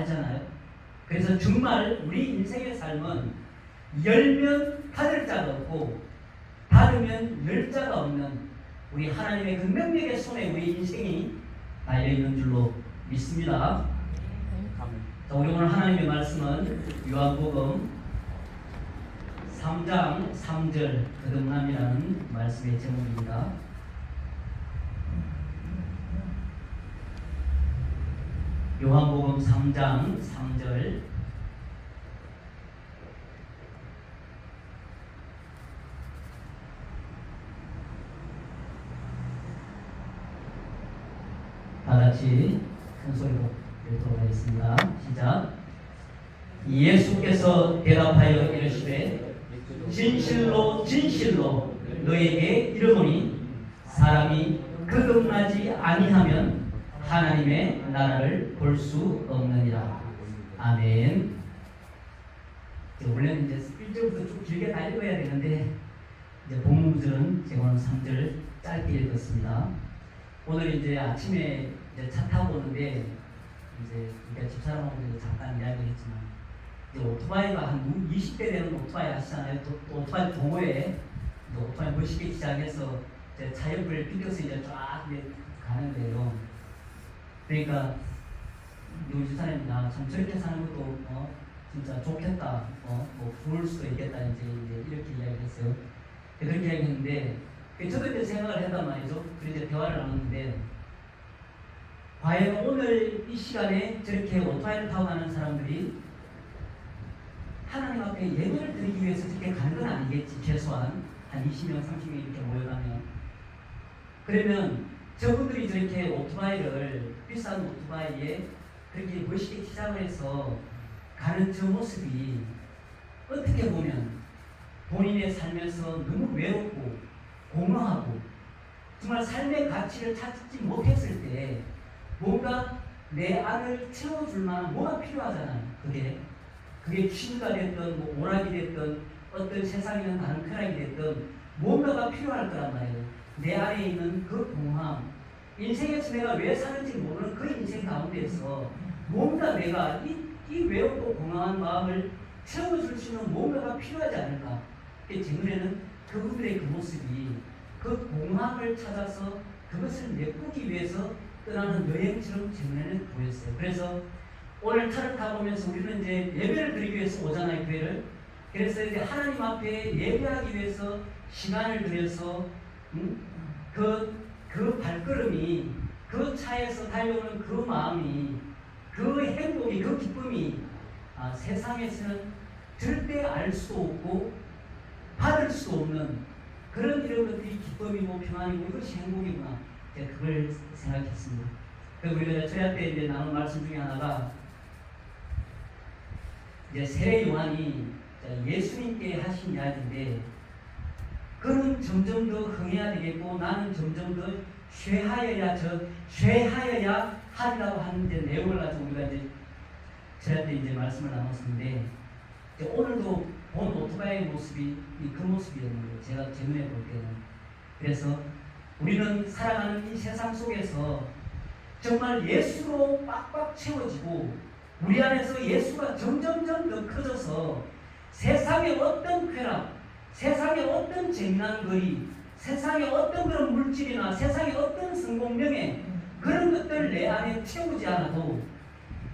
하잖아요. 그래서 정말 우리 인생의 삶은 열면 닫을 자가 없고 닫으면 열 자가 없는 우리 하나님의 그 능력의 손에 우리 인생이 달려있는 줄로 믿습니다. 자, 우리 오늘 하나님의 말씀은 요한복음 3장 3절 거듭남이라는 말씀의 제목입니다. 요한복음 3장 3절 다같이 큰 소리로 읽도록 하겠습니다. 시작. 예수께서 대답하여 이르시되 진실로 진실로 너에게 이르노니 사람이 거듭나지 아니하면 하나님의 나라를 볼 수 없느니라. 아멘. 원래는 이제 1절부터 좀 길게 다 읽어야 되는데 이제 본문 구절은 제가 오늘 3절 짧게 읽었습니다. 오늘 이제 아침에 이제 차 타고 오는데 이제 우리가 집사람하고 잠깐 이야기했지만 이제 오토바이가 한 20대 되는 오토바이 하시잖아요. 또 오토바이 동호회 오토바이 멋있게 시작해서 이제 차 옆을 비껴서 이제 쫙 가는데요. 그러니까 우리 집사람이 참 저렇게 사는 것도 진짜 좋겠다. 뭐 부을 수도 있겠다. 이제 이렇게 이야기했어요. 그렇게 이야기했는데 저도 이제 생각을 했단 말이죠. 그래서 이제 대화를 나눴는데 과연 오늘 이 시간에 저렇게 오토바이를 타고 가는 사람들이 하나님 앞에 예배를 드리기 위해서 저렇게 가는 건 아니겠지. 최소한 한 20명, 30명 이렇게 모여가면. 그러면 저분들이 저렇게 오토바이를 비싼 오토바이에 그렇게 멋있게 시작을 해서 가는 저 모습이 어떻게 보면 본인의 삶에서 너무 외롭고 공허하고 정말 삶의 가치를 찾지 못했을 때 뭔가 내 안을 채워줄 만한 뭐가 필요하잖아요. 그게 취미가 됐든 뭐 오락이 됐든 어떤 세상에 있는 다른 쾌락이 됐든 뭔가가 필요할 거란 말이에요. 내 안에 있는 그 공허함, 인생에서 내가 왜 사는지 모르는 그 인생 가운데서 뭔가 내가 이 외롭고 공허한 마음을 채워줄 수 있는 뭔가가 필요하지 않을까. 제 눈에는 그분들의 그 모습이 그 공허함을 찾아서 그것을 메꾸기 위해서 떠나는 여행처럼 제 눈에는 보였어요. 그래서 오늘 차를 타보면서 우리는 이제 예배를 드리기 위해서 오잖아요, 교회를. 그래서 이제 하나님 앞에 예배하기 위해서 시간을 들여서 그 발걸음이, 그 차에서 달려오는 그 마음이, 그 행복이, 그 기쁨이 세상에서는 절대 알 수 없고 받을 수 없는 그런 이런 것들이 기쁨이고 평안이고 이것이 행복이구나. 제가 그걸 생각했습니다. 그리고 우리가 저희 때 이제 나눈 말씀 중에 하나가 이제 세례 요한이 예수님께 하신 이야기인데 그는 점점 더 흥해야 되겠고 나는 점점 더 쇠하여야 하리라고 하는 이제 내용을 가지고 우리가 이제 저한테 이제 말씀을 나눴었는데 이제 오늘도 본 오토바이의 모습이 그 모습이었는 거예요. 제가 제 눈에 볼 때는. 그래서 우리는 살아가는 이 세상 속에서 정말 예수로 빡빡 채워지고 우리 안에서 예수가 점점점 더 커져서 세상의 어떤 쾌락, 세상의 어떤 재미난 거리, 세상의 어떤 그런 물질이나 세상의 어떤 성공명예 그런 것들 내 안에 채우지 않아도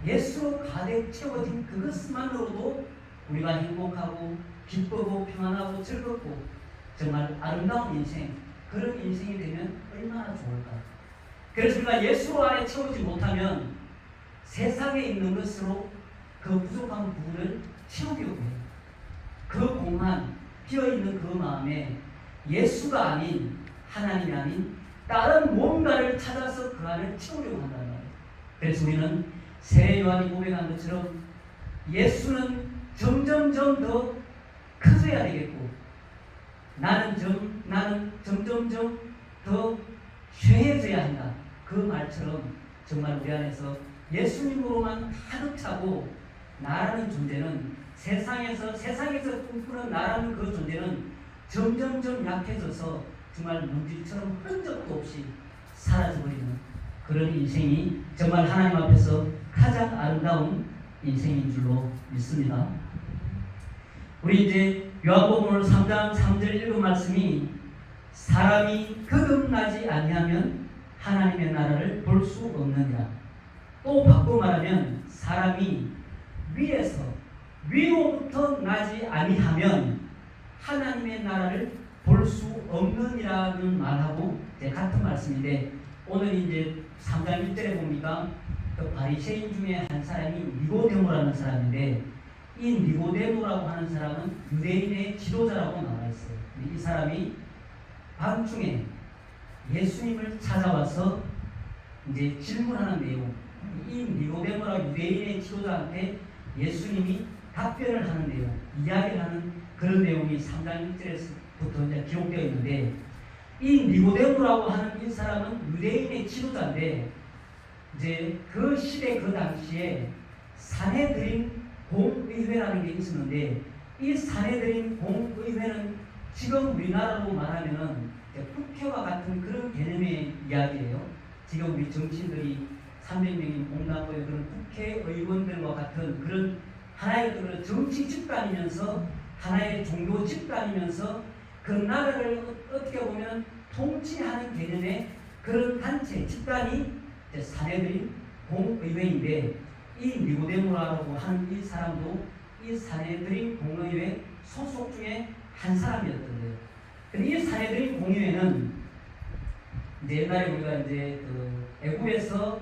예수로 가득 채워진 그것만으로도 우리가 행복하고 기쁘고 평안하고 즐겁고 정말 아름다운 인생, 그런 인생이 되면 얼마나 좋을까. 그래서 우리가 예수 안에 채우지 못하면 세상에 있는 것으로 그 부족한 부분을 채우려고 해요. 그 공한 비어있는 그 마음에 예수가 아닌, 하나님이 아닌 다른 뭔가를 찾아서 그 안을 채우려고 한단 말이에요. 그래서 우리는 세례 요한이 고백한 것처럼 예수는 점점점 더 커져야 되겠고 나는 점점점 더 쇠해져야 한다. 그 말처럼 정말 우리 안에서 예수님으로만 가득 차고 나라는 존재는 세상에서 꿈꾸는 나라는 그 존재는 점점점 약해져서 정말 물질처럼 흔적도 없이 사라져버리는 그런 인생이 정말 하나님 앞에서 가장 아름다운 인생인 줄로 믿습니다. 우리 이제 요한복음 3장 3절 읽은 말씀이 사람이 거듭나지 아니하면 하나님의 나라를 볼 수 없느니라. 또 바꾸어 말하면 사람이 위로부터 나지 아니하면 하나님의 나라를 볼 수 없느니라는 말하고 이제 같은 말씀인데, 오늘 이제 3장 1절에 보니까 그 바리새인 중에 한 사람이 니고데모라는 사람인데, 이 니고데모라고 하는 사람은 유대인의 지도자라고 나와 있어요. 이 사람이 밤중에 예수님을 찾아와서 이제 질문하는 내용, 이 니고데모라 유대인의 지도자한테 예수님이 답변을 하는 내용, 이야기를 하는 그런 내용이 3장 1절에서부터 이제 기록되어 있는데, 이 니고데모라고 하는 이 사람은 유대인의 지도자인데, 이제 그 시대 그 당시에 산헤드린 공의회라는 게 있었는데, 이 산헤드린 공의회는 지금 우리나라로 말하면은 국회와 같은 그런 개념의 이야기예요. 지금 우리 정치인들이 300명이 공당고의 그런 국회의원들과 같은 그런 하나의 그런 정치 집단이면서 하나의 종교 집단이면서 그 나라를 어떻게 보면 통치하는 개념의 그런 단체 집단이 산헤드린 공의회인데, 이 니고데모라고 하는 이 사람도 이 산헤드린 공의회 소속 중에 한 사람이었던 거예요. 근데 이 산헤드린 공의회는 이제 옛날에 우리가 이제 그 애굽에서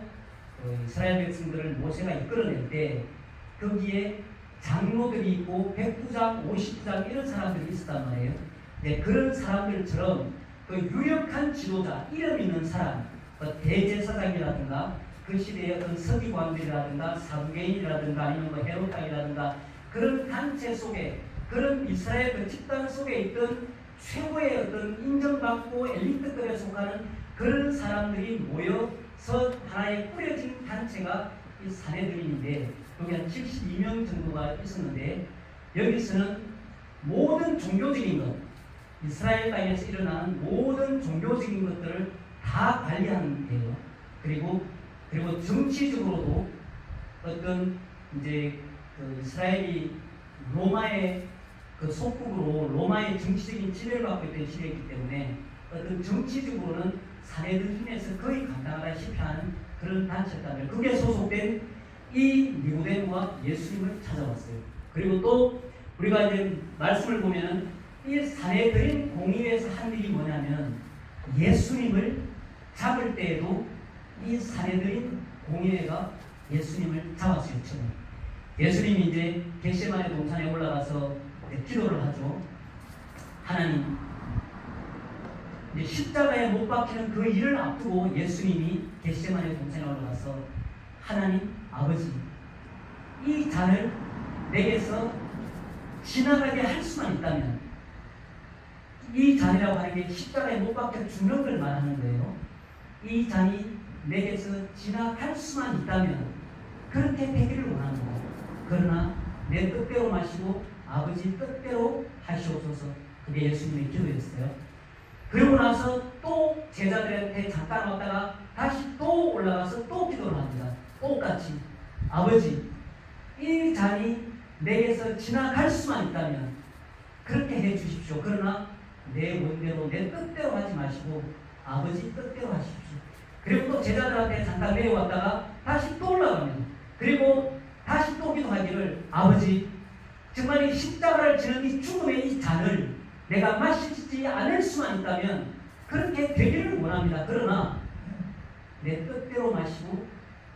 이스라엘 백성들을 모세가 이끌어낼 때 거기에 장로들이 있고 100부장, 50부장 이런 사람들이 있었단 말이에요. 네, 그런 사람들처럼 그 유력한 지도자, 이름 있는 사람, 대제사장이라든가 그 시대의 어떤 서기관들이라든가 사두개인이라든가 아니면 뭐 헤롯당이라든가 그런 단체 속에, 그런 이스라엘 그 집단 속에 있던 최고의 어떤 인정받고 엘리트급에 속하는 그런 사람들이 모여서 하나의 꾸려진 단체가 이 산헤드린인데, 여기 한 72명 정도가 있었는데, 여기서는 모든 종교적인 것, 이스라엘 땅에서 일어나는 모든 종교적인 것들을 다 관리하는 데요. 그리고 정치적으로도 어떤 이제 그 이스라엘이 로마의 그 속국으로 로마의 정치적인 지배를 받고 있던 시대이기 때문에 어떤 정치적으로는 산헤드린에서 거의 감당하다시피 하는 그런 단체였다면, 그게 소속된 이 니고데모가 예수님을 찾아왔어요. 그리고 또 우리가 이제 말씀을 보면은 이 산헤드린 공의회에서 한 일이 뭐냐면, 예수님을 잡을 때에도 이 산헤드린 공의회가 예수님을 잡았어요. 처음에 예수님이 이제 겟세마네 동산에 올라가서 기도를 하죠. 하나님, 이제 십자가에 못 박히는 그 일을 앞두고 예수님이 겟세마네 동산에 올라가서 하나님 아버지, 이 잔을 내게서 지나가게 할 수만 있다면, 이 잔이라고 하는 게 십자가에 못 박혀 죽는 걸 말하는 거예요. 이 잔이 내게서 지나갈 수만 있다면 그렇게 되기를 원합니다. 그러나 내 뜻대로 마시고 아버지 뜻대로 하시옵소서. 그게 예수님의 기도였어요. 그리고 나서 또 제자들한테 잠깐 왔다가 다시 또 올라가서 또 기도를 합니다. 똑같이 아버지, 이 잔이 내게서 지나갈 수만 있다면 그렇게 해 주십시오. 그러나 내 원대로 내 뜻대로 하지 마시고 아버지 뜻대로 하십시오. 그리고 또 제자들한테 잠깐 내려왔다가 다시 또 올라가면, 그리고 다시 또 기도하기를 아버지, 정말 이 십자가를 지는 이 죽음의 이 잔을 내가 마시지 않을 수만 있다면 그렇게 되기를 원합니다. 그러나 내 뜻대로 마시고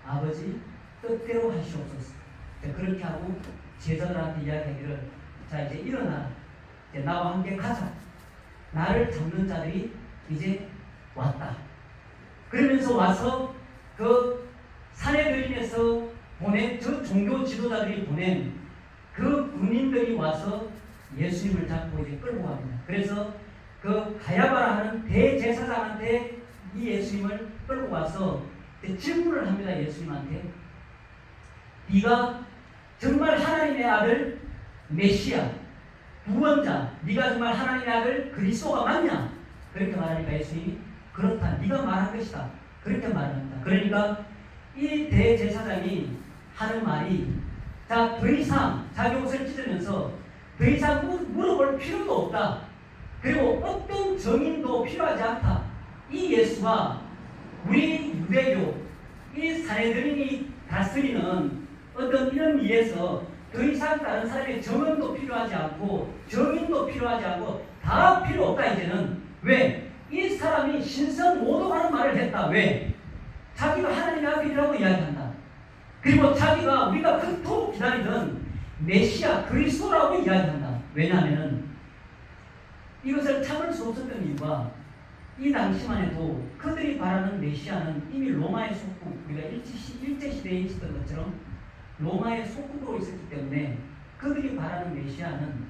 아버지 뜻대로 하시옵소서. 그렇게 하고 제자들한테 이야기하기를, 자 이제 일어나, 이제 나와 함께 가자. 나를 잡는 자들이 이제 왔다. 그러면서 와서 그 산헤드린에서 보낸 저 종교 지도자들이 보낸 그 군인들이 와서 예수님을 잡고 이제 끌고 갑니다. 그래서 그 가야바라 하는 대제사장한테 이 예수님을 끌고 와서 질문을 합니다. 예수님한테, 네가 정말 하나님의 아들 메시아 구원자, 네가 정말 하나님의 아들 그리스도가 맞냐? 그렇게 말하니까 예수님이 그렇다, 네가 말한 것이다, 그렇게 말합니다. 그러니까 이 대제사장이 하는 말이, 자, 더 이상 자기 옷을 찢으면서 더 이상 물어볼 필요도 없다. 그리고 어떤 정인도 필요하지 않다. 이 예수가 우리 유대교, 이 사내들인이 다스리는 어떤 이런 위에서 더 이상 다른 사람의 정언도 필요하지 않고 정인도 필요하지 않고 다 필요 없다 이제는. 왜? 이 사람이 신성 모독하는 말을 했다. 왜? 자기가 하나님의 아들이라고 이야기한다. 그리고 자기가 우리가 그토록 기다리던 메시아 그리스도라고 이야기한다. 왜냐하면 이것을 참을 수 없었던 이유가 이 당시만 해도 그들이 바라는 메시아는 이미 로마의 속국, 우리가 일제시대에 있었던 것처럼 로마의 속국으로 있었기 때문에 그들이 바라는 메시아는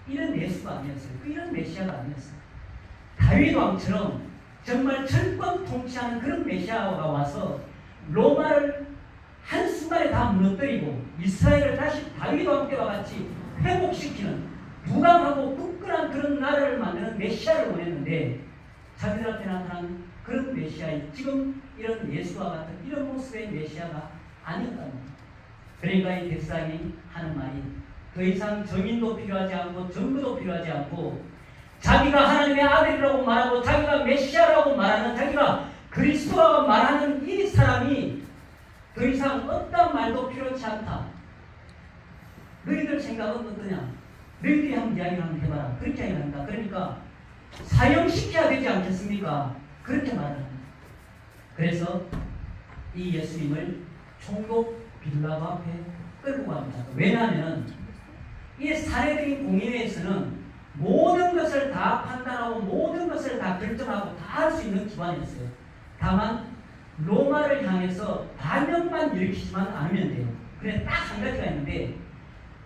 이런 예수가 아니었어요. 이런 메시아가 아니었어요. 다윗 왕처럼 정말 철권 통치하는 그런 메시아가 와서 로마를 한순간에 다 무너뜨리고 이스라엘을 다시 다윗 왕 때와 같이 회복시키는 부강하고 굳건한 그런 나라를 만드는 메시아를 원했는데 자기들한테 나타난 그런 메시아의 지금 이런 예수와 같은 이런 모습의 메시아가 아니었다는 겁니다. 그러니까 이 백성이 하는 말이 더 이상 정인도 필요하지 않고 정부도 필요하지 않고 자기가 하나님의 아들이라고 말하고 자기가 메시아라고 말하는 자기가 그리스도라고 말하는 이 사람이 더 이상 어떤 말도 필요치 않다. 너희들 생각은 어떠냐? 너희들이 한번 이야기를 한번 해봐라. 그렇게 이야기한다. 그러니까 사형시켜야 되지 않겠습니까? 그렇게 말합니다. 그래서 이 예수님을 총독 빌라도 앞에 끌고 갑니다. 왜냐하면 이 사내들인 공의회에서는 모든 것을 다 판단하고 모든 것을 다 결정하고 다 할 수 있는 기관이었어요. 다만 로마를 향해서 반역만 일으키지만 않으면 돼요. 그래 딱 한 가지가 있는데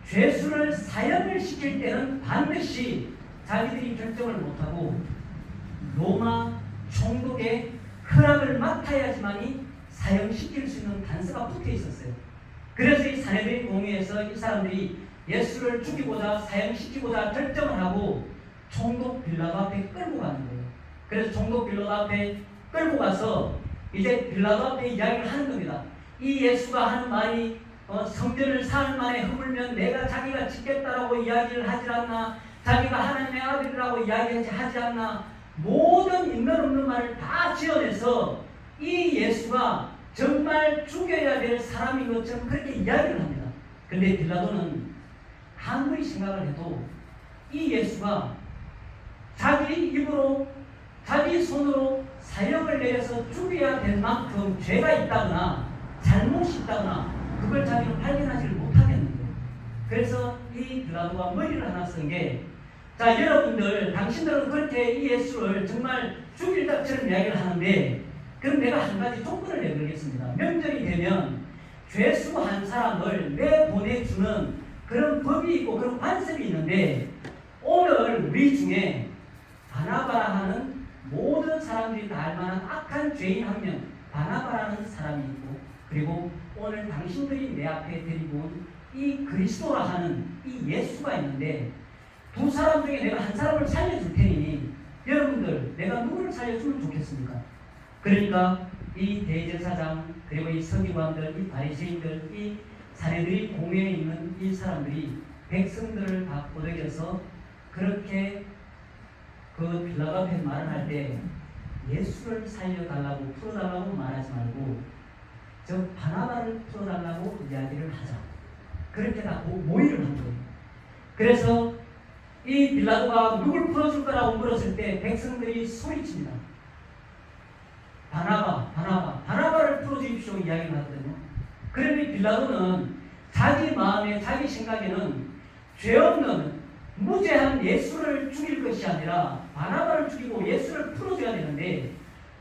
죄수를 사형을 시킬 때는 반드시 자기들이 결정을 못하고 로마 총독의 허락을 맡아야지만이 사형시킬 수 있는 단서가 붙어 있었어요. 그래서 이 사내들인 공회에서 이 사람들이 예수를 죽이고자 사형시키고자 결정을 하고 총독 빌라도 앞에 끌고 가는 거예요. 그래서 총독 빌라도 앞에 끌고 가서 이제 빌라도 앞에 이야기를 하는 겁니다. 이 예수가 하는 말이 성전을 사흘 만에 허물면 내가 자기가 짓겠다라고 이야기를 하지 않나, 자기가 하나님의 아들이라고 이야기하지 않나, 모든 있는 없는 말을 다 지어내서 이 예수가 정말 죽여야 될 사람인 것처럼 그렇게 이야기를 합니다. 그런데 빌라도는 아무리 생각을 해도 이 예수가 자기 입으로 자기 손으로 사형을 내려서 죽여야 될 만큼 죄가 있다거나 잘못이 있다거나 그걸 자기는 발견하지를 못하겠는 거예요. 그래서 이 빌라도가 머리를 하나 쓴 게, 자 여러분들 당신들은 그렇게 이 예수를 정말 죽일 것처럼 이야기를 하는데 그럼 내가 한 가지 조건을 내걸겠습니다. 명절이 되면 죄수 한 사람을 내보내주는 그런 법이 있고 그런 관습이 있는데 오늘 우리 중에 바나바라 하는 모든 사람들이 다 알만한 악한 죄인 한 명 바나바라는 사람이 있고 그리고 오늘 당신들이 내 앞에 데리고 온 이 그리스도라 하는 이 예수가 있는데 두 사람 중에 내가 한 사람을 살려줄 테니 여러분들 내가 누구를 살려주면 좋겠습니까? 그러니까 이 대제사장 그리고 이 서기관들 이 바리새인들 이 사내들이 공회에 있는 이 사람들이 백성들을 다 꼬드겨서 그렇게 그 빌라도 앞에 말을 할 때 예수를 살려달라고 풀어달라고 말하지 말고 저 바나바를 풀어달라고 이야기를 하자. 그렇게 다 모의를 한 거예요. 그래서 이 빌라도가 누굴 풀어줄 거라고 물었을 때 백성들이 소리칩니다. 바나바를 풀어주십시오 이야기를 하거든요. 그러니 빌라도는 자기 마음에 자기 생각에는 죄 없는 무죄한 예수를 죽일 것이 아니라 바나바를 죽이고 예수를 풀어줘야 되는데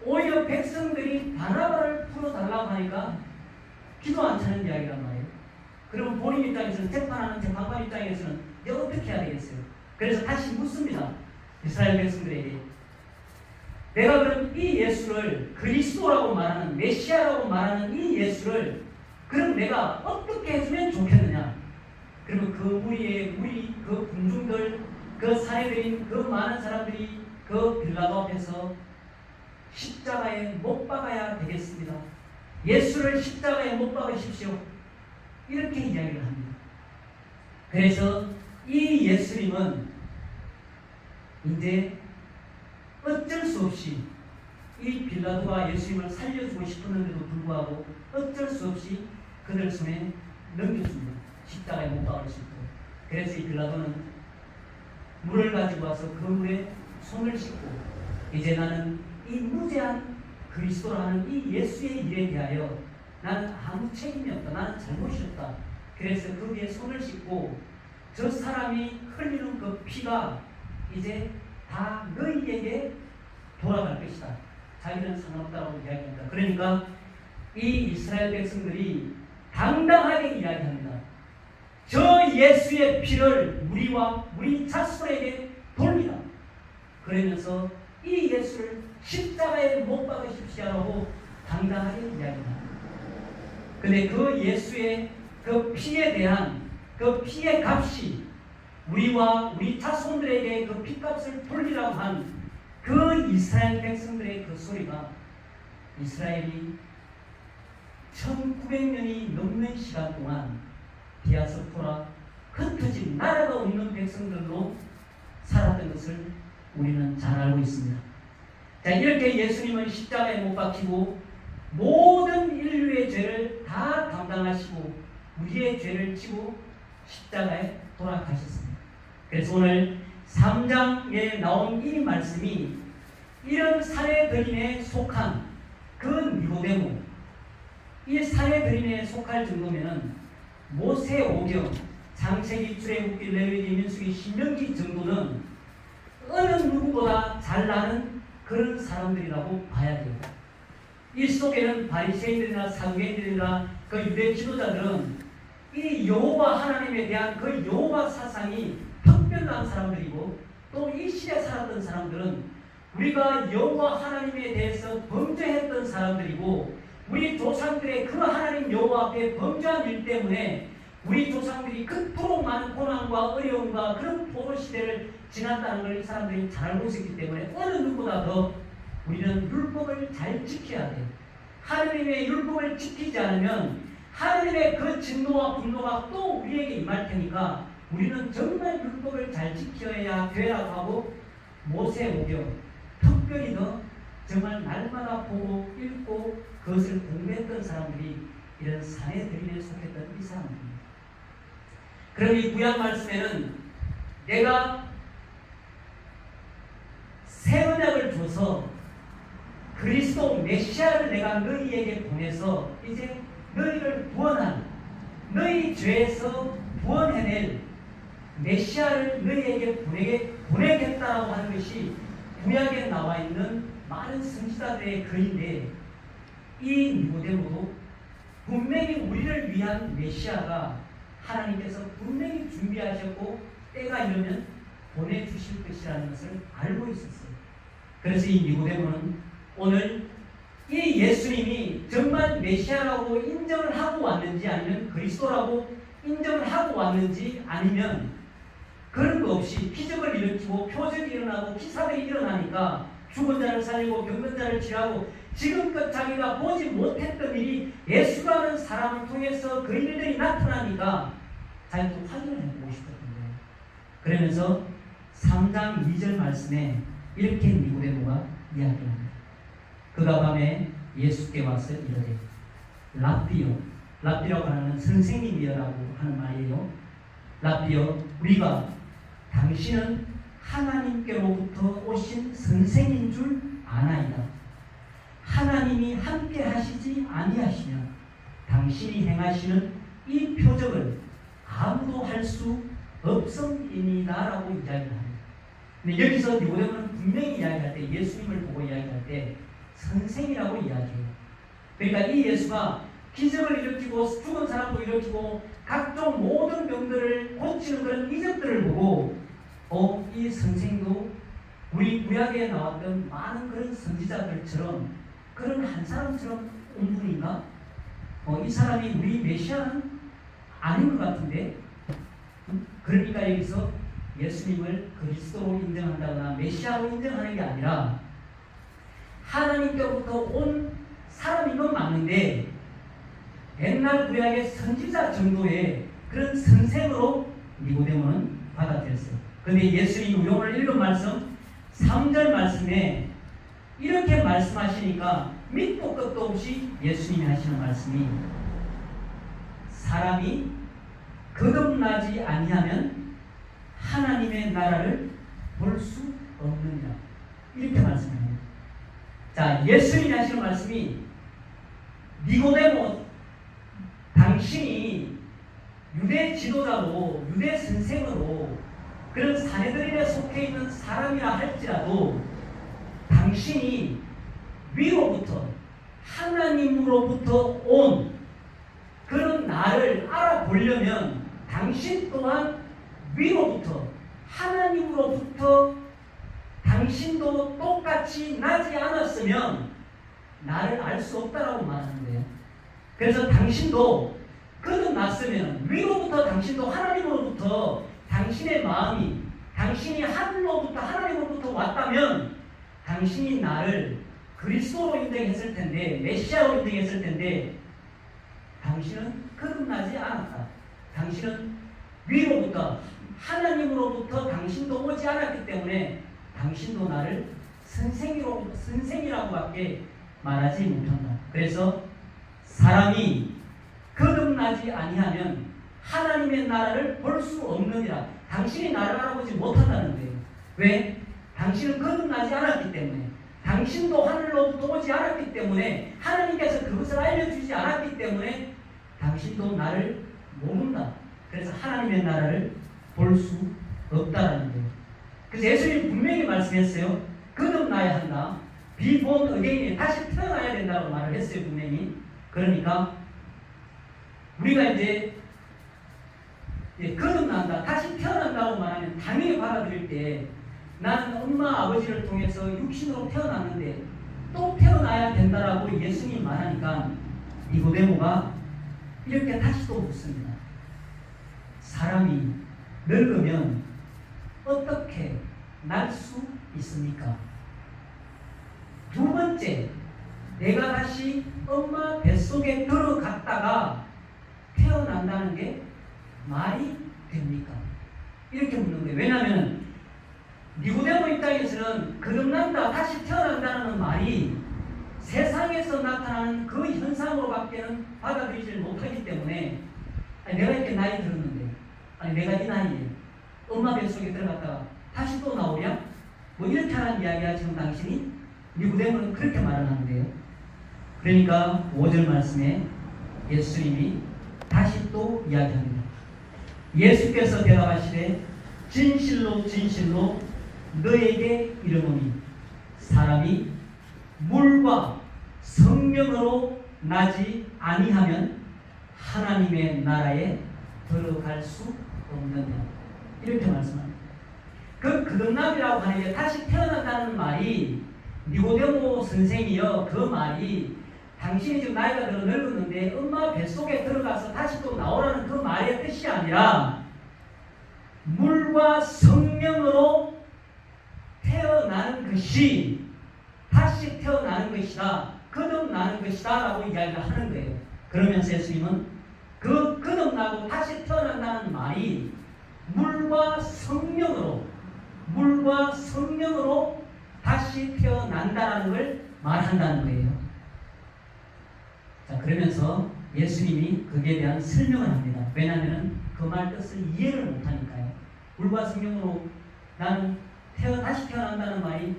오히려 백성들이 바나바를 풀어달라고 하니까 기도 안 차는 이야기란 말이에요. 그러면 본인 입장에서는 재판하는 재판관 입장에서는 이제 어떻게 해야 되겠어요? 그래서 다시 묻습니다. 이스라엘 백성들에게 내가 그럼 이 예수를 그리스도라고 말하는 메시아라고 말하는 이 예수를 그럼 내가 어떻게 해주면 좋겠느냐? 그리고 그 무리 그 군중들 그 사내들인 그 많은 사람들이 그 빌라도 앞에서 십자가에 못 박아야 되겠습니다. 예수를 십자가에 못 박으십시오. 이렇게 이야기를 합니다. 그래서 이 예수님은 이제 어쩔 수 없이 이 빌라도가 예수님을 살려주고 싶었는데도 불구하고 어쩔 수 없이 그들 손에 넘겨줍니다. 십자가에 못 박을 수 있도록. 그래서 이 빌라도는 물을 가지고 와서 그 물에 손을 씻고 이제 나는 이 무죄한 그리스도라는 이 예수의 일에 대하여 나는 아무 책임이 없다. 나는 잘못이 없다. 그래서 거기에 손을 씻고 저 사람이 흘리는 그 피가 이제 다 너희에게 돌아갈 것이다. 자기는 상관없다고 이야기합니다. 그러니까 이 이스라엘 백성들이 당당하게 이야기합니다. 저 예수의 피를 우리 자손에게 돌리라. 그러면서 이 예수를 십자가에 못 박으십시오라고 당당하게 이야기합니다. 근데 그 예수의 그 피에 대한 그 피의 값이 우리와 우리 자손들에게 그 피값을 돌리라고 한 그 이스라엘 백성들의 그 소리가 이스라엘이 1900년이 넘는 시간 동안 디아스포라 흩어진 나라가 없는 백성들로 살았던 것을 우리는 잘 알고 있습니다. 자, 이렇게 예수님은 십자가에 못 박히고 모든 인류의 죄를 다 감당하시고 우리의 죄를 지고 십자가에 돌아가셨습니다. 그래서 오늘 3장에 나온 이 말씀이 이런 사내들인에 속한 그 니고데모, 이 사내들인에 속할 정도면은 모세오경, 창세기, 출애굽기, 레위기, 민수기, 신명기 정도는 어느 누구보다 잘 나는 그런 사람들이라고 봐야 돼요. 이 속에는 바리새인들이나 사두개인들이나 그 유대 지도자들은 이 여호와 하나님에 대한 그 여호와 사상이 특별한 사람들이고 또 이 시대에 살았던 사람들은 우리가 여호와 하나님에 대해서 범죄했던 사람들이고 우리 조상들의 그 하나님 여호와 앞에 범죄한 일 때문에 우리 조상들이 그토록 많은 고난과 어려움과 그런 포로 시대를 지났다는 걸 이 사람들이 잘 알고 있었기 때문에 어느 누구보다 더 우리는 율법을 잘 지켜야 돼요. 하나님의 율법을 지키지 않으면 하나님의 그 진노와 분노가 또 우리에게 임할 테니까 우리는 정말 율법을 잘 지켜야 되라고 하고 모세오경, 특별히 더 정말 날마다 보고 읽고 그것을 공부했던 사람들이 이런 사내들인에 속했던 이 사람들입니다. 그럼 이 구약 말씀에는 내가 새 언약을 줘서 그리스도 메시아를 내가 너희에게 보내서 이제 너희를 구원한 너희 죄에서 구원해낼 메시아를 너희에게 보내겠다라고 하는 것이 구약에 나와 있는 많은 선지자들의 글인데 이 니고데모도 분명히 우리를 위한 메시아가 하나님께서 분명히 준비하셨고 때가 이르면 보내주실 것이라는 것을 알고 있었어요. 그래서 이 니고데모는 오늘 이 예수님이 정말 메시아라고 인정을 하고 왔는지 아니면 그리스도라고 인정을 하고 왔는지 아니면 그런 거 없이 기적을 일으키고 표적이 일어나고 기사들이 일어나니까 죽은 자를 살리고 병든 자를 치료하고 지금껏 자기가 보지 못했던 일이 예수라는 사람을 통해서 그 일들이 나타나니까 자기도 확인을 해보고 싶었던 거예요. 그러면서 3장 2절 말씀에 이렇게 니고데모가 이야기합니다. 그가 밤에 예수께 와서 이르되 랍비여, 랍비라고 하는 선생님이여라고 하는 말이에요. 랍비여, 우리가 당신은 하나님께로부터 오신 선생인 줄 아나이다. 하나님이 함께 하시지 아니하시며 당신이 행하시는 이 표적을 아무도 할 수 없음이니다라고 이야기합니다. 근데 여기서 니고데모는 분명히 이야기할 때 예수님을 보고 이야기할 때 선생이라고 이야기해요. 그러니까 이 예수가 기적을 일으키고 죽은 사람도 일으키고 각종 모든 병들을 고치는 그런 이적들을 보고 이 선생도 우리 구약에 나왔던 많은 그런 선지자들처럼 그런 한 사람처럼 온 분인가? 이 사람이 우리 메시아는 아닌 것 같은데 그러니까 여기서 예수님을 그리스도로 인정한다거나 메시아로 인정하는 게 아니라 하나님께로부터 온 사람인 건 맞는데 옛날 구약의 선지자 정도의 그런 선생으로 니고데모는 받아들였어요. 그런데 예수님이 오늘 읽은 말씀 3절 말씀에 이렇게 말씀하시니까 밑도 끝도 없이 예수님이 하시는 말씀이 사람이 거듭나지 아니하면 하나님의 나라를 볼 수 없느니라 이렇게 말씀합니다. 자, 예수님이 하시는 말씀이 니고데모 당신이 유대 지도자로 유대 선생으로 그런 사내들인에 속해 있는 사람이라 할지라도 당신이 위로부터 하나님으로부터 온 그런 나를 알아보려면 당신 또한 위로부터 하나님으로부터 당신도 똑같이 나지 않았으면 나를 알 수 없다라고 말하는데요. 그래서 당신도 거듭났으면 위로부터 당신도 하나님으로부터 당신의 마음이 당신이 하늘로부터 하나님으로부터 왔다면 당신이 나를 그리스도로 인정했을 텐데 메시아로 인정했을 텐데 당신은 거듭나지 않았다. 당신은 위로부터 하나님으로부터 당신도 오지 않았기 때문에 당신도 나를 선생이라고밖에 말하지 못한다. 그래서 사람이 거듭나지 아니하면 하나님의 나라를 볼 수 없느니라. 당신이 나를 알아보지 못한다는 거예요. 왜? 당신은 거듭나지 않았기 때문에 당신도 하늘로부터 오지 않았기 때문에 하나님께서 그것을 알려주지 않았기 때문에 당신도 나를 모른다. 그래서 하나님의 나라를 볼 수 없다라는 거예요. 그래서 예수님이 분명히 말씀했어요. 거듭나야 한다. Be born again. 다시 태어나야 된다고 말을 했어요. 분명히. 그러니까 우리가 이제 거듭난다, 다시 태어난다고 말하면 당연히 받아들일 때 나는 엄마 아버지를 통해서 육신으로 태어났는데 또 태어나야 된다라고 예수님이 말하니까 니고데모가 이렇게 다시 또 묻습니다. 사람이 늙으면 어떻게 날 수 있습니까? 두 번째, 내가 다시 엄마 뱃속에 들어갔다가 태어난다는 게 말이 됩니까? 이렇게 묻는 거예요. 왜냐하면 니고데모 입장에서는 거듭난다, 다시 태어난다는 말이 세상에서 나타나는 그 현상으로밖에는 받아들이지 못하기 때문에 내가 이렇게 나이 들었는데 내가 이 나이에 엄마 뱃속에 들어갔다가 다시 또 나오랴? 뭐 이렇게 하는 이야기야. 지금 당신이 니고데모는 그렇게 말을 하는데요. 그러니까 5절 말씀에 예수님이 다시 또 이야기합니다. 예수께서 대답하시되 진실로 진실로 너에게 이르노니 사람이 물과 성령으로 나지 아니하면 하나님의 나라에 들어갈 수 없느냐 이렇게 말씀합니다. 그 거듭남이라고 하는 게 다시 태어난다는 말이 니고데모 선생이요, 그 말이 당신이 지금 나이가 들어 늙었는데 엄마 뱃속에 들어가서 다시 또 나오라는 그 말의 뜻이 아니라 물과 성령으로 태어나는 것이 다시 태어나는 것이다, 거듭나는 것이다 라고 이야기를 하는 거예요. 그러면서 예수님은 그 거듭나고 다시 태어난다는 말이 물과 성령으로 다시 태어난다는 걸 말한다는 거예요. 자, 그러면서 예수님이 거기에 대한 설명을 합니다. 왜냐하면 그 말 뜻을 이해를 못하니까요. 물과 성령으로 나는 다시 태어난다는 말이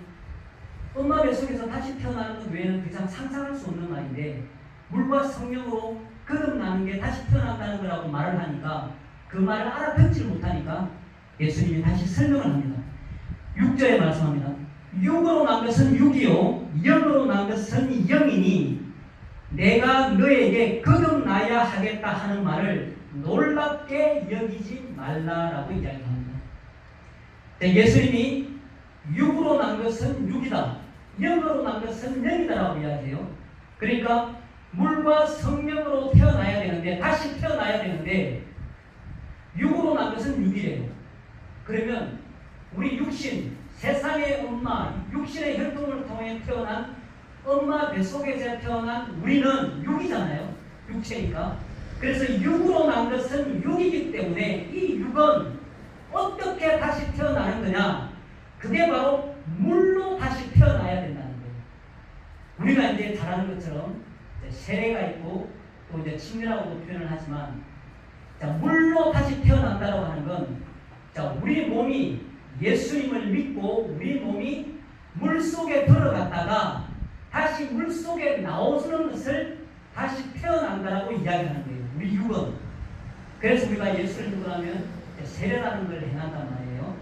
엄마 뱃속에서 다시 태어나는 것 외에는 더 이상 상상할 수 없는 말인데 물과 성령으로 거듭나는 게 다시 태어난다는 거라고 말을 하니까 그 말을 알아듣지 못하니까 예수님이 다시 설명을 합니다. 6절에 말씀합니다. 육으로 난 것은 육이요 영으로 난 것은 영이니 내가 너에게 거듭나야 하겠다 하는 말을 놀랍게 여기지 말라라고 이야기합니다. 예수님이 육으로 난 것은 육이다, 영으로 난 것은 영이다라고 이야기해요. 그러니까 물과 성령으로 태어나야 되는데 다시 태어나야 되는데 육으로 난 것은 육이래요. 그러면 우리 육신, 세상의 엄마, 육신의 혈통을 통해 태어난 엄마 뱃속에서 태어난 우리는 육이잖아요. 육체니까. 그래서 육으로 난 것은 육이기 때문에 이 육을 육은 어떻게 다시 태어나는 거냐? 그게 바로 물로 다시 태어나야 된다는 거예요. 우리가 이제 잘 아는 것처럼 세례가 있고 또 이제 침례라고도 표현을 하지만, 자, 물로 다시 태어난다고 하는 건, 자, 우리 몸이 예수님을 믿고 우리 몸이 물 속에 들어갔다가 다시 물 속에 나오는 것을 다시 태어난다라고 이야기하는 거예요. 우리 육은. 그래서 우리가 예수를 믿고 나면 세례라는 걸 행한단 말이에요.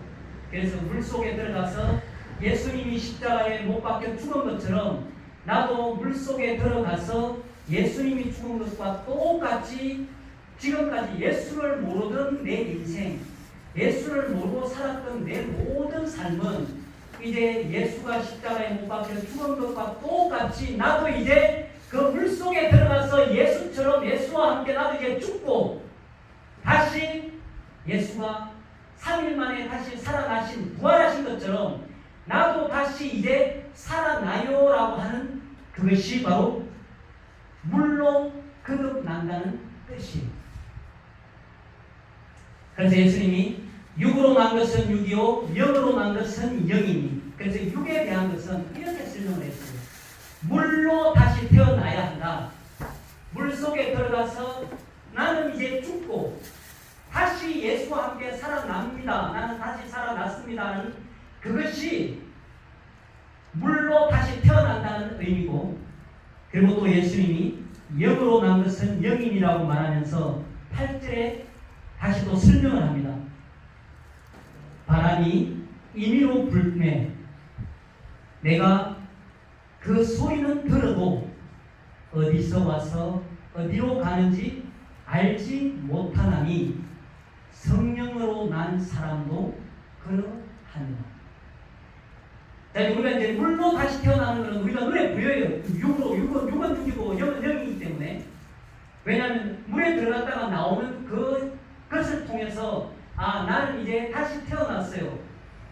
그래서 물 속에 들어가서 예수님이 십자가에 못 박혀 죽은 것처럼 나도 물 속에 들어가서 예수님이 죽은 것과 똑같이 지금까지 예수를 모르던 내 인생, 예수를 모르고 살았던 내 모든 삶은 이제 예수가 십자가에 못 박혀 죽은 것과 똑같이 나도 이제 그 물속에 들어가서 예수처럼 예수와 함께 나도 이제 죽고 다시 예수가 3일 만에 다시 살아나신 부활하신 것처럼 나도 다시 이제 살아나요라고 하는 그것이 바로 물로 거듭난다는 뜻이에요. 그래서 예수님이 육으로 난 것은 육이요 영으로 난 것은 영이니, 그래서 육에 대한 것은 이렇게 설명을 했어요. 물로 다시 태어나야 한다. 물 속에 들어가서 나는 이제 죽고 다시 예수와 함께 살아납니다. 나는 다시 살아났습니다는 그것이 물로 다시 태어난다는 의미고, 그리고 또 예수님이 영으로 난 것은 영인이라고 말하면서 8절에 다시 또 설명을 합니다. 바람이 임의로 불매 내가 그 소리는 들어도 어디서 와서 어디로 가는지 알지 못하나니 성령으로 난 사람도 그러하니라. 자, 우리가 이제 물로 다시 태어나는 것은 우리가 눈에 보여요. 육은 육이고 영은 영이기 때문에. 왜냐하면 물에 들어갔다가 나오는 그것을 통해서 나는 이제 다시 태어났어요.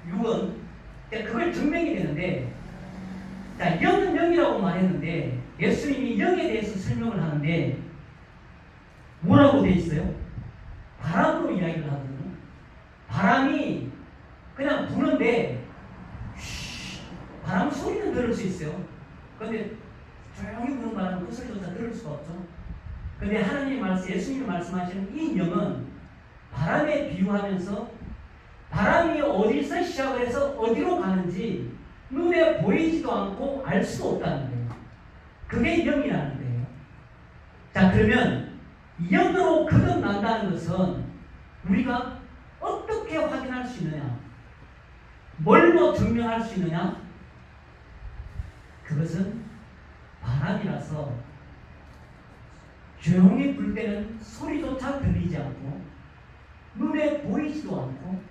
육은. 그걸 증명이 되는데, 자, 영은 영이라고 말했는데 예수님이 영에 대해서 설명을 하는데 뭐라고 되어 있어요? 바람으로 이야기를 하거든요. 바람이 그냥 부는데 바람 소리는 들을 수 있어요. 그런데 조용히 부는 바람은 그 소리조차 들을 수가 없죠. 그런데 하나님의 말씀, 예수님이 말씀하시는 이 영은 바람에 비유하면서 바람이 어디서 시작을 해서 어디로 가는지 눈에 보이지도 않고 알 수도 없다는 거예요. 그게 영이라는 거예요. 자, 그러면 영으로 거듭난다는 것은 우리가 어떻게 확인할 수 있느냐? 뭘로 증명할 수 있느냐? 그것은 바람이라서 조용히 불 때는 소리조차 들리지 않고 눈에 보이지도 않고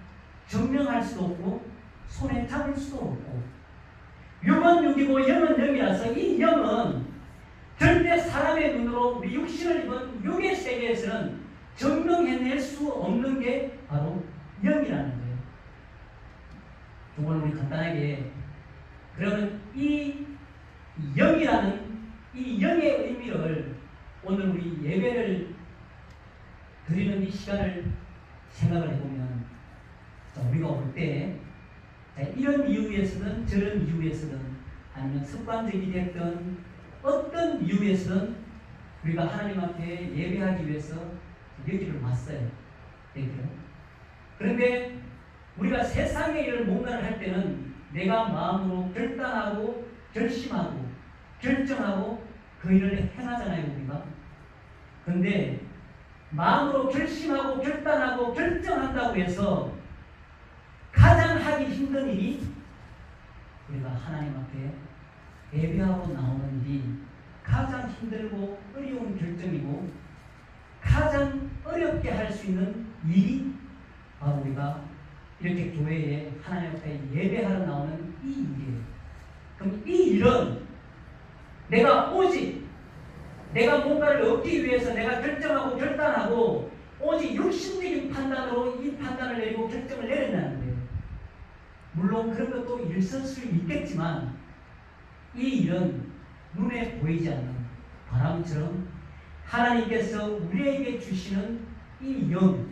증명할 수도 없고 손에 잡을 수도 없고, 육은 육이고 영은 영이라서 이 영은 절대 사람의 눈으로 우리 육신을 입은 육의 세계에서는 증명해낼 수 없는 게 바로 영이라는 거예요. 정말 우리 간단하게, 그러면 이 영이라는 이 영의 의미를 오늘 우리 예배를 드리는 이 시간을 생각을 해보면, 우리가 올 때 이런 이유에서든 저런 이유에서든 아니면 습관적이 됐던 어떤 이유에서든 우리가 하나님 앞에 예배하기 위해서 여기를 왔어요. 여기를. 그런데 우리가 세상의 일을 뭔가를 할 때는 내가 마음으로 결단하고 결심하고 결정하고 그 일을 행하잖아요, 우리가. 그런데 마음으로 결심하고 결단하고 결정한다고 해서 가장 하기 힘든 일이 우리가 하나님 앞에 예배하고 나오는 일이 가장 힘들고 어려운 결정이고 가장 어렵게 할 수 있는 일이 바로 우리가 이렇게 교회에 하나님 앞에 예배하러 나오는 이 일이에요. 그럼 이 일은 내가 오직 내가 뭔가를 얻기 위해서 내가 결정하고 결단하고 오직 육신적인 판단으로 이 판단을 내리고 결정을 내린다는 거예요. 물론 그런 것도 있을 수 있겠지만 이 일은 눈에 보이지 않는 바람처럼 하나님께서 우리에게 주시는 이 영,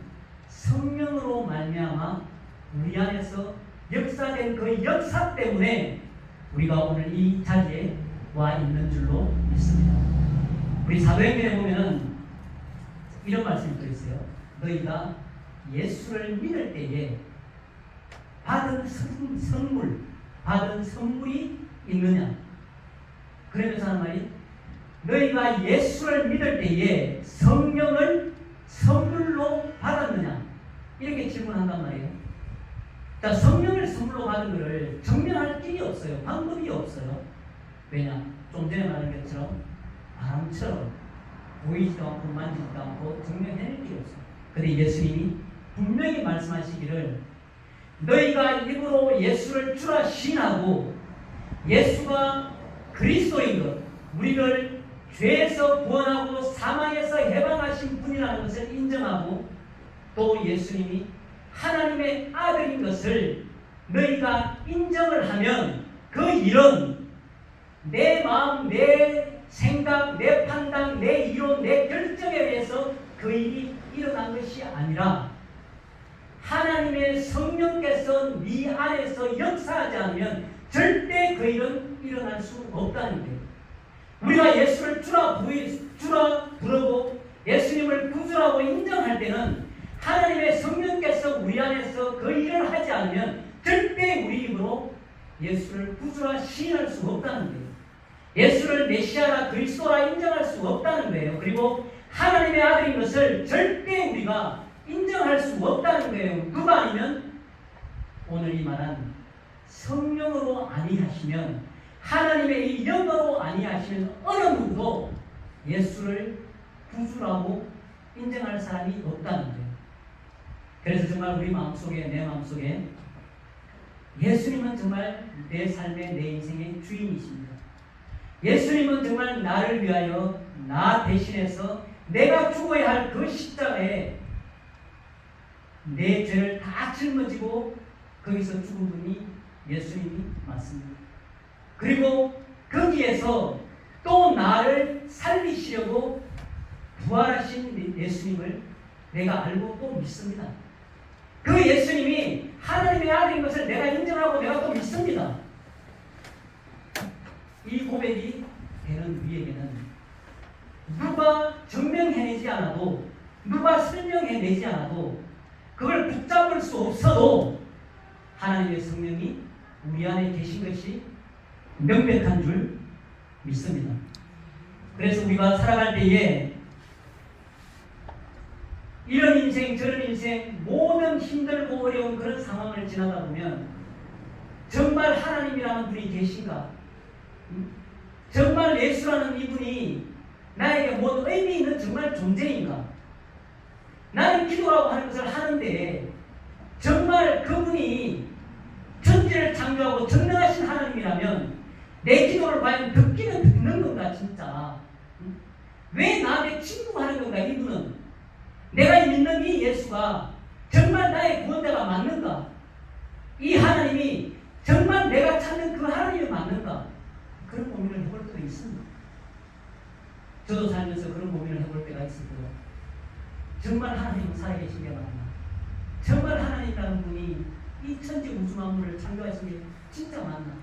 성령으로 말미암아 우리 안에서 역사된 그 역사 때문에 우리가 오늘 이 자리에 와 있는 줄로 믿습니다. 우리 사도행전에 보면은 이런 말씀이 또 있어요. 너희가 예수를 믿을 때에 받은 선물이 있느냐? 그러면서 하는 말이 너희가 예수를 믿을 때에 성령을 선물로 받았느냐? 이렇게 질문한단 말이에요. 자, 성령을 선물로 받은 것을 증명할 길이 없어요. 방법이 없어요. 왜냐? 좀 전에 말한 것처럼 바람처럼 보이지도 않고 만지지도 않고 증명해낼 길이 없어요. 그런데 예수님이 분명히 말씀하시기를 너희가 입으로 예수를 주라 시인하고 예수가 그리스도인 것, 우리를 죄에서 구원하고 사망에서 해방하신 분이라는 것을 인정하고 또 예수님이 하나님의 아들인 것을 너희가 인정을 하면 그 일은 내 마음, 내 생각, 내 판단, 내 이론, 내 결정에 의해서 그 일이 일어난 것이 아니라 하나님의 성령께서 네 안에서 역사하지 않으면 절대 그 일은 일어날 수 없다는 거예요. 우리가 예수를 주라 부르고 예수님을 구주라고 인정할 때는 하나님의 성령께서 우리 안에서 그 일을 하지 않으면 절대 우리 입으로 예수를 구주라 시인할 수 없다는 거예요. 예수를 메시아라 그리스도라 인정할 수 없다는 거예요. 그리고 하나님의 아들인 것을 절대 우리가 인정할 수 없다는 거예요. 누가 아니면 오늘 이 말한 성령으로 아니하시면 하나님의 이 영으로 아니하시면 어느 누구도 예수를 구주라고 인정할 사람이 없다는 거예요. 그래서 정말 우리 마음속에 내 마음속에 예수님은 정말 내 삶의 내 인생의 주인이십니다. 예수님은 정말 나를 위하여 나 대신해서 내가 죽어야 할 그 십자가에 내 죄를 다 짊어지고 거기서 죽은 분이 예수님이 맞습니다. 그리고 거기에서 또 나를 살리시려고 부활하신 예수님을 내가 알고 또 믿습니다. 그 예수님이 하나님의 아들인 것을 내가 인정하고 내가 또 믿습니다. 이 고백이 되는 우리에게는 누가 증명해내지 않아도 누가 설명해내지 않아도 그걸 붙잡을 수 없어도 하나님의 성령이 우리 안에 계신 것이 명백한 줄 믿습니다. 그래서 우리가 살아갈 때에 이런 인생 저런 인생 모든 힘들고 어려운 그런 상황을 지나다 보면 정말 하나님이라는 분이 계신가? 정말 예수라는 이분이 나에게 뭔 의미 있는 정말 존재인가? 나는 기도라고 하는 것을 하는데 정말 그분이 천지를 창조하고 전능하신 하나님이라면 내 기도를 과연 듣기는 듣는 건가 진짜? 왜 나한테 친구하는 건가 이분은? 내가 믿는 이 예수가 정말 나의 구원자가 맞는가? 이 하나님이 정말 내가 찾는 그 하나님이 맞는가? 그런 고민을 해볼 때가 있습니다. 저도 살면서 그런 고민을 해볼 때가 있었고요. 정말 하나님은 살아계신 게 맞나? 정말 하나님이라는 분이 이 천지 우주 만물을 창조하신 게 진짜 맞나?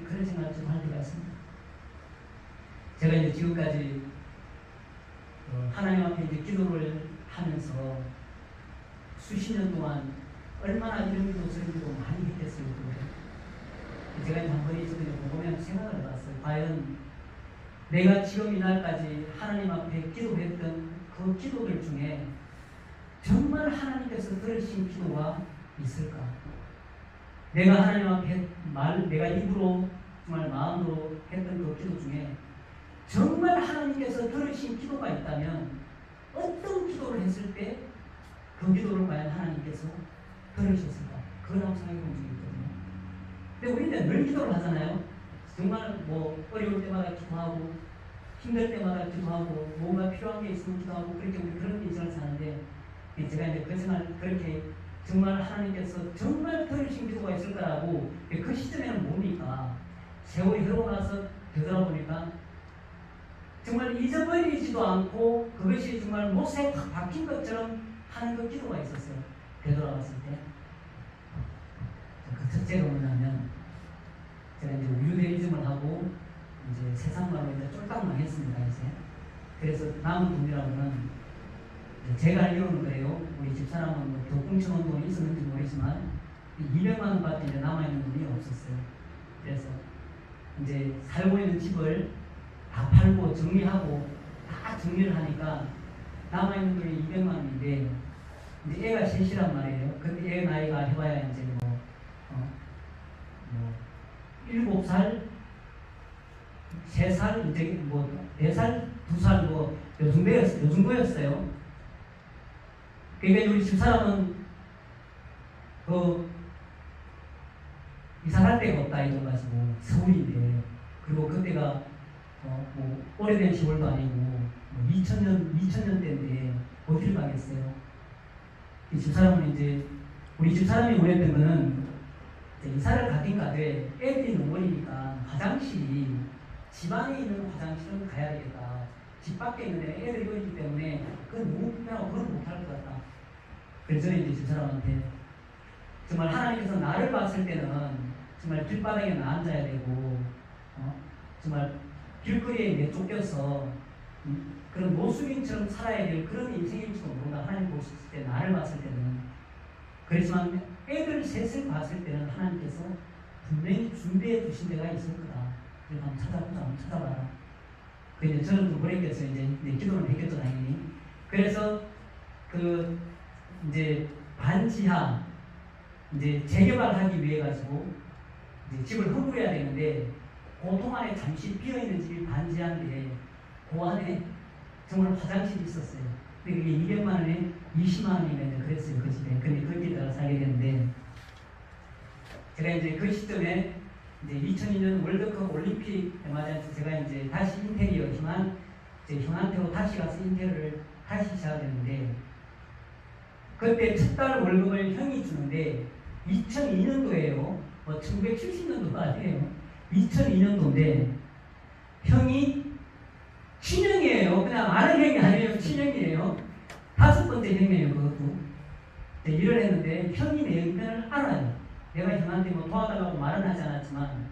그런 생각을 좀 할 때가 있습니다. 제가 이제 지금까지 하나님 앞에 이제 기도를 하면서 수십 년 동안 얼마나 이런 기도 저런 기도 많이 했겠어요. 제가 이제 한 번 있어서 보면 생각을 해봤어요. 과연 내가 지금 이날까지 하나님 앞에 기도했던 그 기도들 중에 정말 하나님께서 들으신 기도가 있을까? 내가 하나님 앞에 내가 입으로 정말 마음으로 했던 그 기도 중에 정말 하나님께서 들으신 기도가 있다면 어떤 기도를 했을 때 그 기도를 과연 하나님께서 들으셨을까? 그걸 한번 생각해 본 적이 있거든요. 근데 우리는 늘 기도를 하잖아요. 정말 뭐 어려울 때마다 기도하고 힘들 때마다 기도하고 뭔가 필요한 게 있으면 기도하고 그렇게 우리 그런 인생을 사는데 제가 이제 그 생활 그렇게 정말 하나님께서 정말 들으신 기도가 있을 거라고 그 시점에는 뭡니까? 세월이 흐르고 나서 되돌아보니까 정말 잊어버리지도 않고 그것이 정말 못에 박힌 것처럼 하는 그 기도가 있었어요. 되돌아왔을 때. 그 첫째가 뭐냐면, 제가 이제 우유대리즘을 하고, 이제 세상 말로 이제 쫄딱 망했습니다, 이제. 그래서 남은 돈이라고는, 제가 알기로는 그래요. 우리 집사람은 뭐 교통청 운동이 있었는지 모르지만, 200만 원밖에 이제 남아있는 돈이 없었어요. 그래서 이제 살고 있는 집을 다 팔고 정리하고 다 정리를 하니까 남아있는 돈이 200만 원인데, 이제 애가 셋이란 말이에요. 근데 애 나이가 해봐야 이제 뭐 7살, 3살, 이제 뭐 4살, 2살 뭐 요 정도였어요. 그러니까 우리 집사람은 이사 갈 데가 없다 이래가지고 서울인데, 그리고 그때가 뭐 오래된 시골도 아니고 뭐 2000년대인데 어디를 가겠어요. 이 집사람은 이제 우리 집사람이 원했던 거는 이사를 가긴 가되 애들이 너무 어리니까 화장실이 집 안에 있는 화장실은 가야 되겠다. 집 밖에 있는 데 애들이 어리기 때문에 그건 너무 불편하고 그건 못할 것 같다. 그래서 저는 이제 집사람한테 정말 하나님께서 나를 봤을 때는 정말 길바닥에 나 앉아야 되고 정말 길거리에 내쫓겨서 그런 노숙인처럼 살아야 될 그런 인생일지도 모른다. 하나님 보실 때 나를 봤을 때는. 그렇지만 애들 셋을 봤을 때는 하나님께서 분명히 준비해 주신 데가 있을 거다. 그래서 한번 찾아보자, 한번 찾아봐라. 그래서 저는 좀 모르겠어요. 이제 기도는 했겠죠, 당연히. 그래서 이제 반지하 이제 재개발하기 위해 가지고 이제 집을 허물어야 되는데, 그 동안에 잠시 비어있는 집이 반지하인데 그 안에 정말 화장실이 있었어요. 근데 그게 200만 원에 20만 원이면 그랬어요, 그 집에. 근데 거기다가 살게 됐는데, 제가 이제 그 시점에 이제 2002년 월드컵 올림픽에 맞아서 제가 이제 다시 인테리어 형한테로 다시 가서 인테리어를 다시 시작했는데, 그때 첫 달 월급을 형이 주는데 2002년도에요. 뭐 1970년도가 아니에요. 2002년도인데 형이 친형이에요. 그냥 아는 형이 아니에요. 친형이에요. 5번째 형이에요. 그것도. 일을 했는데 형이 내 의견을 알아요. 내가 형한테 뭐 도와달라고 말은 하지 않았지만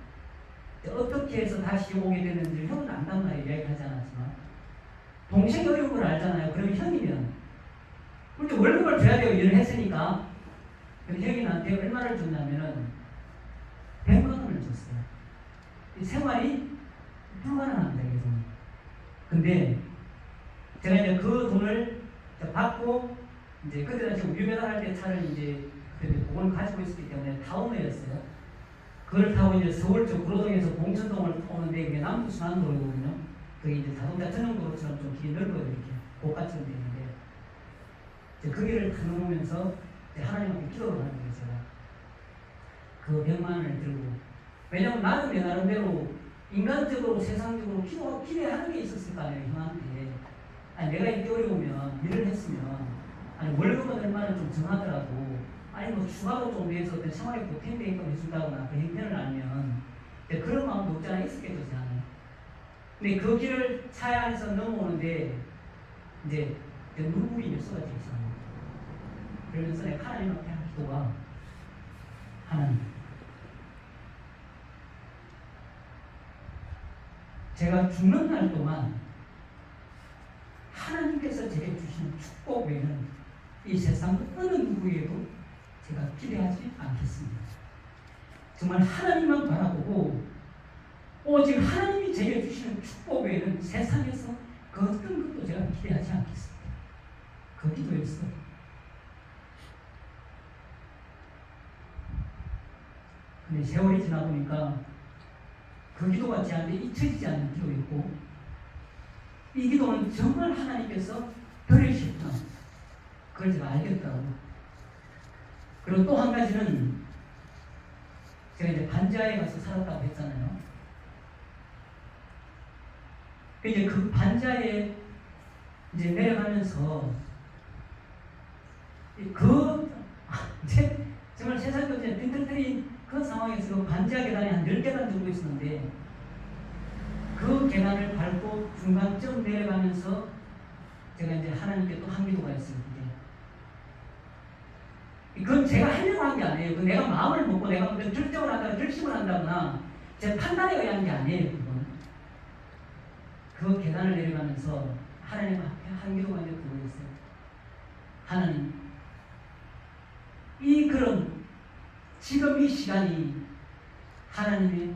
어떻게 해서 다시 오게 됐는지 형은 안단 말이에요. 이야기하지 않았지만 동생이 어려운 걸 알잖아요. 그럼 형이면 근데 월급을 줘야 돼요. 일을 했으니까. 근데 형이 나한테 얼마를 줬냐면은 100만 원을 줬어요. 이 생활이 불가능합니다. 이 돈이. 근데 제가 이제 그 돈을 받고 이제 그때 당시 우유 배달할 때 차를 이제 그걸 가지고 있었기 때문에 타운웨였어요. 그걸 타고 이제 서울 쪽 구로동에서 봉천동을 오는데 그게 남부 순환도로거든요. 그게 이제 자동차 전용도로처럼 좀 길이 넓어요. 이렇게 고가처럼 되어 있는데 이제 그 길을 다 넘으면서 하나님한테 기도를 하는 거예요. 제가 그 100만 원을 들고. 왜냐면 나는 내 나름대로 인간적으로 세상적으로 기대하는 게 있었을 거 아니에요. 형한테. 아니 내가 이렇게 어려우면 일을 했으면 아니 월급은 얼마를 좀 정하더라도 아니 뭐 추가로 좀 내서 어떤 생활에 보탬되게끔 해준다거나 그 형편을 알면 그런 마음도 없지 않아 있었겠죠. 저는. 근데 그 길을 차 안에서 넘어오는데 이제 눈물이 몇 쏟아지기 시작합니다. 그러면서 내가 하나님 앞에 한 기도가 하나님, 제가 죽는 날 동안 하나님께서 제게 주시는 축복 외에는 이 세상 어느 누구에도 제가 기대하지 않겠습니다. 정말 하나님만 바라보고 오직 하나님이 제게 주시는 축복 외에는 세상에서 그 어떤 것도 제가 기대하지 않겠습니다. 그 기도였어요. 근데 세월이 지나 보니까 그 기도가 제한테 잊혀지지 않는 기도였고, 이 기도는 정말 하나님께서 들으셨구나. 그걸 제가 알겠다고. 그리고 또 한 가지는 제가 이제 반지하에 가서 살았다고 했잖아요. 이제 그 반지하에 이제 내려가면서 이제 정말 세상에 이제 빈털터리 그 상황에서 그 반지하 계단이 한 10계단 정도 있었는데 그 계단을 밟고 중간쯤 내려가면서 제가 이제 하나님께 또 한 기도가 있어요. 그게 그건 제가 하려고 한 게 아니에요. 그건 내가 마음을 먹고 내가 무슨 결정을 한다거나 결심을 한다거나 제 판단에 의한 게 아니에요. 그건. 그 계단을 내려가면서 하나님 앞에 한 기도가 이제 그거였어요. 하나님, 이 그런 지금 이 시간이 하나님의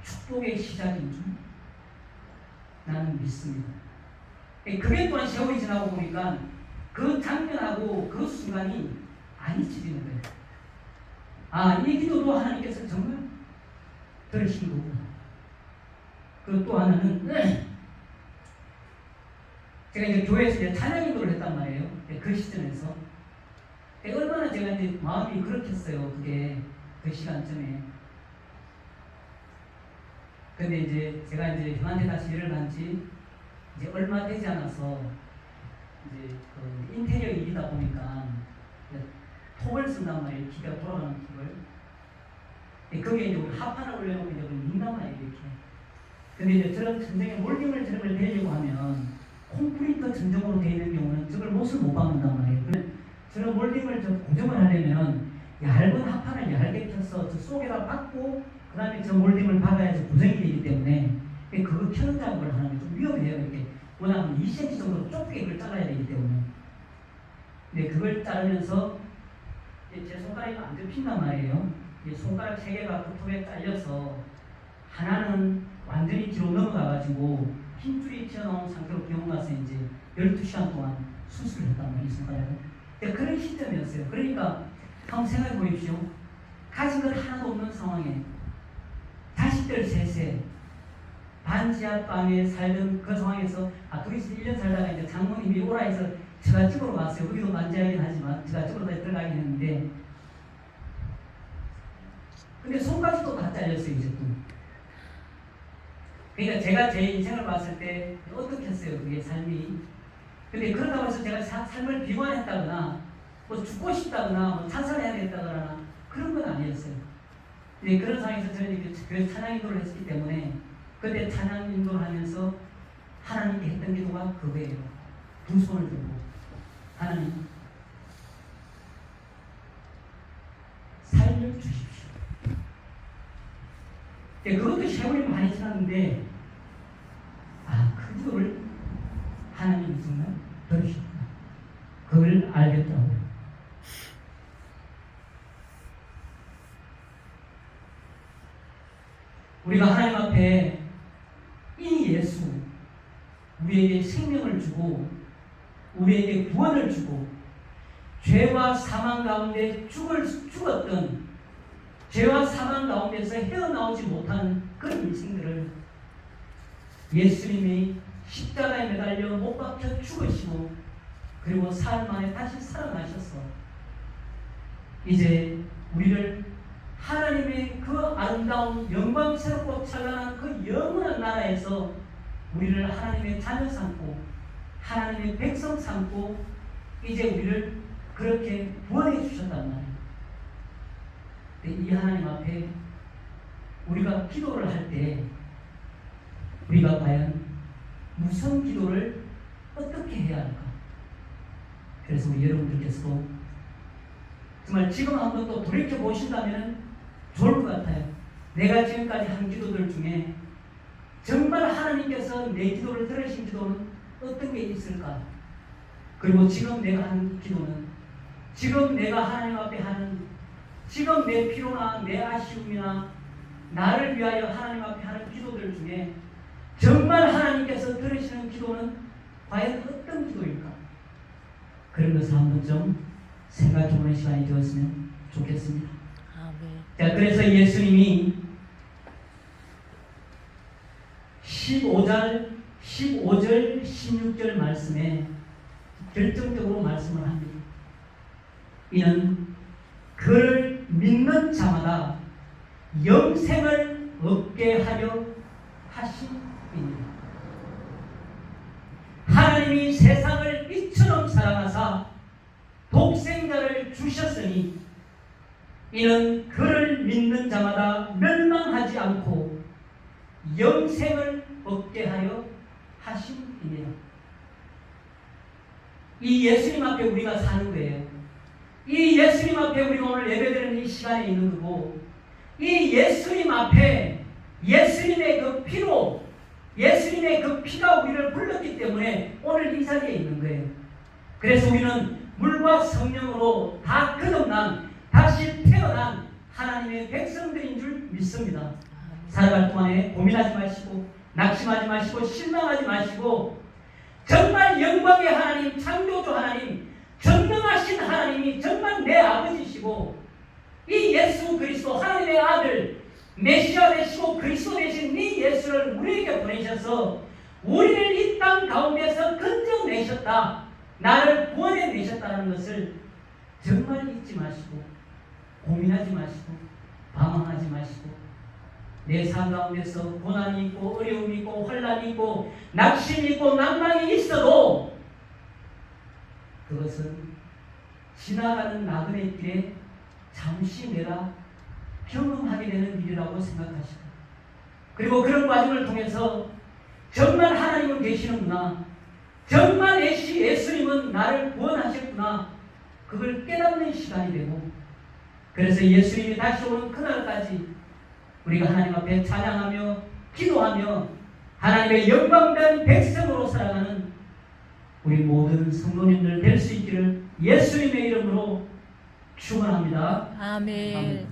축복의 시작인 줄 나는 믿습니다. 그게 또한 세월이 지나고 보니까 그 장면하고 그 순간이 안 잊혀지는 거예요. 아, 이 기도도 하나님께서 정말 들으신 거구나. 그리고 또 하나는 제가 이제 교회에서 이제 찬양 기도를 했단 말이에요. 그 시점에서 얼마나 제가 이제 마음이 그렇겠어요. 그게 그 시간쯤에. 근데 이제 제가 이제 형한테 다시 일을 간지 이제 얼마 되지 않아서 이제 그 인테리어 일이다 보니까 톱을 쓴단 말이에요. 기가 돌아가는 톱을. 거기에 이제 우리 합판을 올려놓고 이제 민단 말이에요. 이렇게. 근데 이제 저런 천정에 몰딩을 저런 걸 내려고 하면 콘크리트 천정으로 되어 있는 경우는 저걸 못을 못 박는단 말이에요. 저런 몰딩을 고정을 하려면 얇은 합판을 얇게 펴서 저 속에다 박고 그 다음에 저 몰딩을 박아야지 고정이 되기 때문에 그거 펴는 작업을 하는 게 좀 위험해요. 이렇게 워낙 2cm 정도 좁게 그걸 잘라야 되기 때문에. 근데 그걸 자르면서 제 손가락이 안 접힌단 말이에요. 손가락 3개가 그 톱에 잘려서 하나는 완전히 뒤로 넘어가가지고 힘줄이 튀어나온 상태로 병원 가서 이제 12시간 동안 수술을 했단 말이에요. 손가락을. 그런 시점이었어요. 그러니까 한번 생각해 보십시오. 가진 것 하나도 없는 상황에 자식들 셋에 반지하방에 살던 그 상황에서 둘이서 1년 살다가 이제 장모님이 오라 해서 제가 집으로 갔어요. 우리도 반지하긴 하지만 제가 집으로 다시 들어가긴 했는데 근데 손까지도 다 잘렸어요. 이제 또. 그러니까 제가 제 인생을 봤을 때 어떻게 했어요. 그게 삶이. 근데 그렇다고 해서 제가 삶을 비관했다거나 뭐 죽고 싶다거나 뭐 찬성해야 된다거나 그런 건 아니었어요. 근데 그런 상황에서 저는 그 찬양 인도를 했기 때문에 그때 찬양 인도를 하면서 하나님께 했던 기도가 그거예요. 두 손을 들고 하나님 살려주십시오. 그것도 세월이 많이 지났는데 그 기도를 하나님이 정말 들으셨구나. 그걸 알겠다고요. 우리가 하나님 앞에 이 예수 우리에게 생명을 주고 우리에게 구원을 주고 죄와 사망 가운데 죽었던 죄와 사망 가운데서 헤어나오지 못한 그런 인생들을 예수님이 십자가에 매달려 못 박혀 죽으시고 그리고 사흘 만에 다시 살아나셔서 이제 우리를 하나님의 그 아름다운 영광스럽고 찬란한 그 영원한 나라에서 우리를 하나님의 자녀 삼고 하나님의 백성 삼고 이제 우리를 그렇게 구원해 주셨단 말이에요. 이 하나님 앞에 우리가 기도를 할 때 우리가 과연 무슨 기도를 어떻게 해야 할까? 그래서 우리 여러분들께서도 정말 지금 한번 또 돌이켜 보신다면 좋을 것 같아요. 내가 지금까지 한 기도들 중에 정말 하나님께서 내 기도를 들으신 기도는 어떤 게 있을까? 그리고 지금 내가 하는 기도는 지금 내가 하나님 앞에 하는 지금 내 피로나 내 아쉬움이나 나를 위하여 하나님 앞에 하는 기도들 중에 정말 하나님께서 들으시는 기도는 과연 어떤 기도일까? 그런 것을 한번 좀 생각해보는 시간이 되었으면 좋겠습니다. 자, 그래서 예수님이 15절, 16절 말씀에 결정적으로 말씀을 합니다. 이는 그를 믿는 자마다 영생을 얻게 하려 하심이니라. 하나님이 세상을 이처럼 사랑하사 독생자를 주셨으니 이는 그를 믿는 자마다 멸망하지 않고 영생을 얻게 하려 하심이니라. 이 예수님 앞에 우리가 사는 거예요. 이 예수님 앞에 우리가 오늘 예배드리는 이 시간에 있는 거고, 이 예수님 앞에 예수님의 그 피로, 예수님의 그 피가 우리를 불렀기 때문에 오늘 이 자리에 있는 거예요. 그래서 우리는 물과 성령으로 다 거듭난, 다시 태어난 하나님의 백성들인 줄 믿습니다. 살아갈 동안에 고민하지 마시고, 낙심하지 마시고, 실망하지 마시고, 정말 영광의 하나님, 창조주 하나님, 전능하신 하나님이 정말 내 아버지시고, 이 예수 그리스도 하나님의 아들 메시아 되시고 그리스도 되신 이 예수를 우리에게 보내셔서 우리를 이 땅 가운데서 건져내셨다, 나를 구원해내셨다는 것을 정말 잊지 마시고, 고민하지 마시고, 방황하지 마시고, 내 삶 가운데서 고난이 있고 어려움이 있고 환난이 있고 낙심이 있고 낭망이 있어도 그것은 지나가는 나그네 길에 잠시 내가 경험하게 되는 일이라고 생각하시고, 그리고 그런 과정을 통해서 정말 하나님은 계시는구나, 정말 예수님은 나를 구원하셨구나, 그걸 깨닫는 시간이 되고, 그래서 예수님이 다시 오는 그날까지 우리가 하나님 앞에 찬양하며 기도하며 하나님의 영광된 백성으로 살아가는 우리 모든 성도님들 될 수 있기를 예수님의 이름으로 축원합니다. 아멘. 아멘.